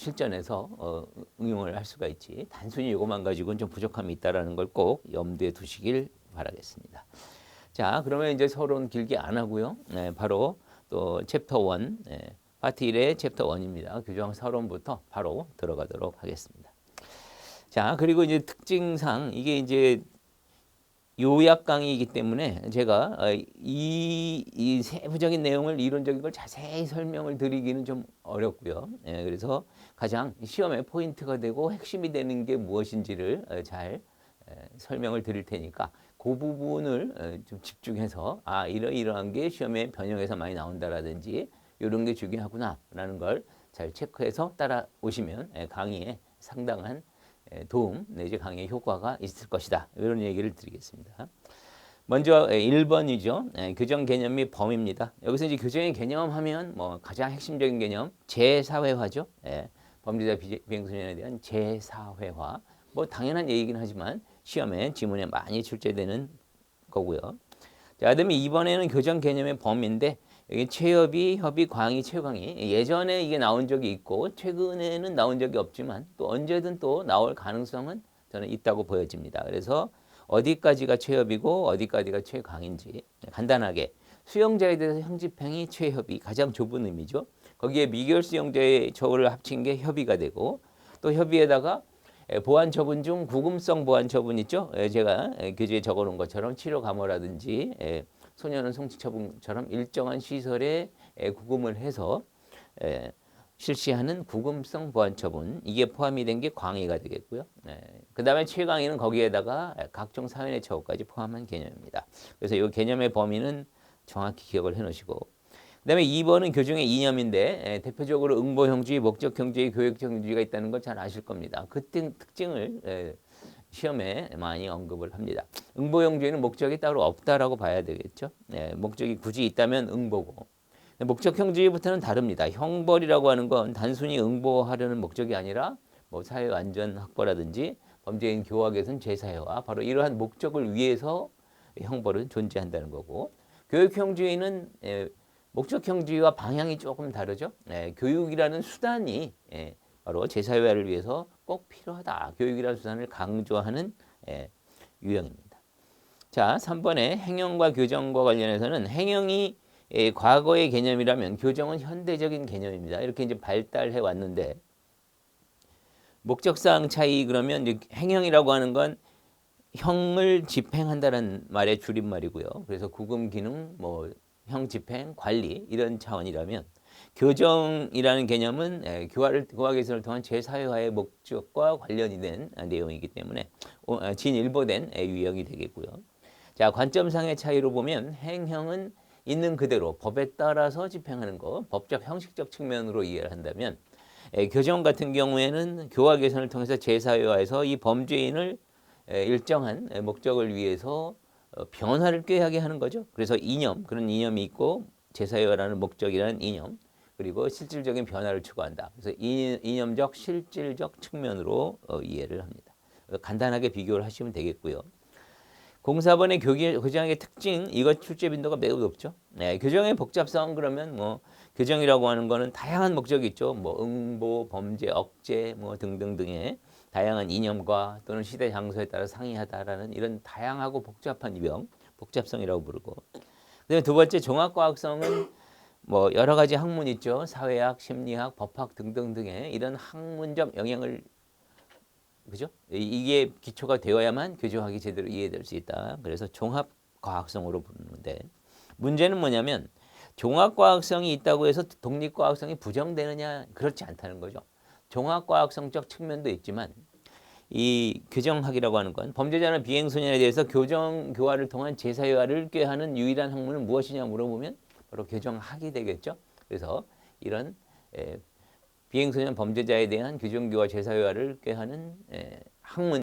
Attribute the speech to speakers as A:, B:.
A: 실전에서 응용을 할 수가 있지. 단순히 이것만 가지고는 좀 부족함이 있다라는 걸 꼭 염두에 두시길 바라겠습니다. 자, 그러면 이제 서론 길게 안 하고요. 바로 또 챕터 1, 파트 1의 챕터 1입니다. 규정 서론부터 바로 들어가도록 하겠습니다. 자, 그리고 이제 특징상 이게 이제 요약 강의이기 때문에 제가 이 세부적인 내용을 이론적인 걸 자세히 설명을 드리기는 좀 어렵고요. 그래서 가장 시험에 포인트가 되고 핵심이 되는 게 무엇인지를 잘 설명을 드릴 테니까 그 부분을 좀 집중해서 이러이러한 게 시험에 변형해서 많이 나온다라든지 이런 게 중요하구나라는 걸 잘 체크해서 따라오시면 강의에 상당한 도움 내지 강의 효과가 있을 것이다. 이런 얘기를 드리겠습니다. 먼저 1번이죠. 교정 개념 및 범위입니다. 여기서 이제 교정의 개념 하면 뭐 가장 핵심적인 개념 제사회화죠. 범죄자 비행소년에 대한 제사회화. 뭐 당연한 얘기긴 하지만 시험에 지문에 많이 출제되는 거고요. 자, 그다음에 2번에는 교정 개념의 범위인데 여기 최협의, 협의, 광의, 최광의 예전에 이게 나온 적이 있고 최근에는 나온 적이 없지만 또 언제든 또 나올 가능성은 저는 있다고 보여집니다. 그래서 어디까지가 최협이고 어디까지가 최광인지 간단하게 수용자에 대해서 형집행이 최협의 가장 좁은 의미죠. 거기에 미결 수용자의 처우를 합친 게 협의가 되고 또 협의에다가 보완 처분 중 구금성 보완 처분 있죠. 제가 교재에 적어놓은 것처럼 치료 감호라든지 소년원 성취 처분처럼 일정한 시설에 구금을 해서 실시하는 구금성 보완 처분 이게 포함이 된 게 광의가 되겠고요. 그 다음에 최광의는 거기에다가 각종 사회의 처우까지 포함한 개념입니다. 그래서 이 개념의 범위는 정확히 기억을 해놓으시고 그 다음에 2번은 교정의 이념인데 대표적으로 응보형주의, 목적형주의, 교육형주의가 있다는 걸 잘 아실 겁니다. 그 특징을 시험에 많이 언급을 합니다. 응보형주의는 목적이 따로 없다라고 봐야 되겠죠. 목적이 굳이 있다면 응보고 목적형주의부터는 다릅니다. 형벌이라고 하는 건 단순히 응보하려는 목적이 아니라 뭐 사회 안전 확보라든지 범죄인 교화 개선 재사회화 바로 이러한 목적을 위해서 형벌은 존재한다는 거고 교육형주의는 목적형주의와 방향이 조금 다르죠. 교육이라는 수단이 바로 제사회화를 위해서 꼭 필요하다. 교육이라는 수단을 강조하는 유형입니다. 자, 3번에 행형과 교정과 관련해서는 행형이 과거의 개념이라면 교정은 현대적인 개념입니다. 이렇게 이제 발달해 왔는데 목적사항 차이 그러면 이제 행형이라고 하는 건 형을 집행한다는 말의 줄임말이고요. 그래서 구금 기능, 뭐 형 집행, 관리 이런 차원이라면 교정이라는 개념은 교화 개선을 통한 제사회화의 목적과 관련이 된 내용이기 때문에 진일보된 유형이 되겠고요. 자, 관점상의 차이로 보면 행형은 있는 그대로 법에 따라서 집행하는 거, 법적 형식적 측면으로 이해를 한다면 교정 같은 경우에는 교화 개선을 통해서 제사회화에서 이 범죄인을 일정한 목적을 위해서 변화를 꾀하게 하는 거죠. 그래서 이념, 그런 이념이 있고 제사회화라는 목적이라는 이념, 그리고 실질적인 변화를 추구한다. 그래서 이념적, 실질적 측면으로 이해를 합니다. 간단하게 비교를 하시면 되겠고요. 04번의 교정의 특징, 이것 출제 빈도가 매우 높죠. 교정의 복잡성 그러면 뭐 교정이라고 하는 거는 다양한 목적이 있죠. 뭐 응보, 범죄, 억제 뭐 등등등의 다양한 이념과 또는 시대 장소에 따라 상이하다라는 이런 다양하고 복잡한 유형, 복잡성이라고 부르고. 그다음에 두 번째 종합과학성은 뭐 여러 가지 학문 있죠. 사회학, 심리학, 법학 등등등의 이런 학문적 영향을 그죠? 이게 기초가 되어야만 교정학이 제대로 이해될 수 있다. 그래서 종합과학성으로 부르는데 문제는 뭐냐면 종합과학성이 있다고 해서 독립과학성이 부정되느냐 그렇지 않다는 거죠. 종합과학성적 측면도 있지만 이 교정학이라고 하는 건 범죄자나 비행소년에 대해서 교화를 통한 제사회화를 꾀하는 유일한 학문은 무엇이냐 물어보면 바로 교정학이 되겠죠. 그래서 이런 비행소년 범죄자에 대한 교정교화 제사회화를 꾀하는 학문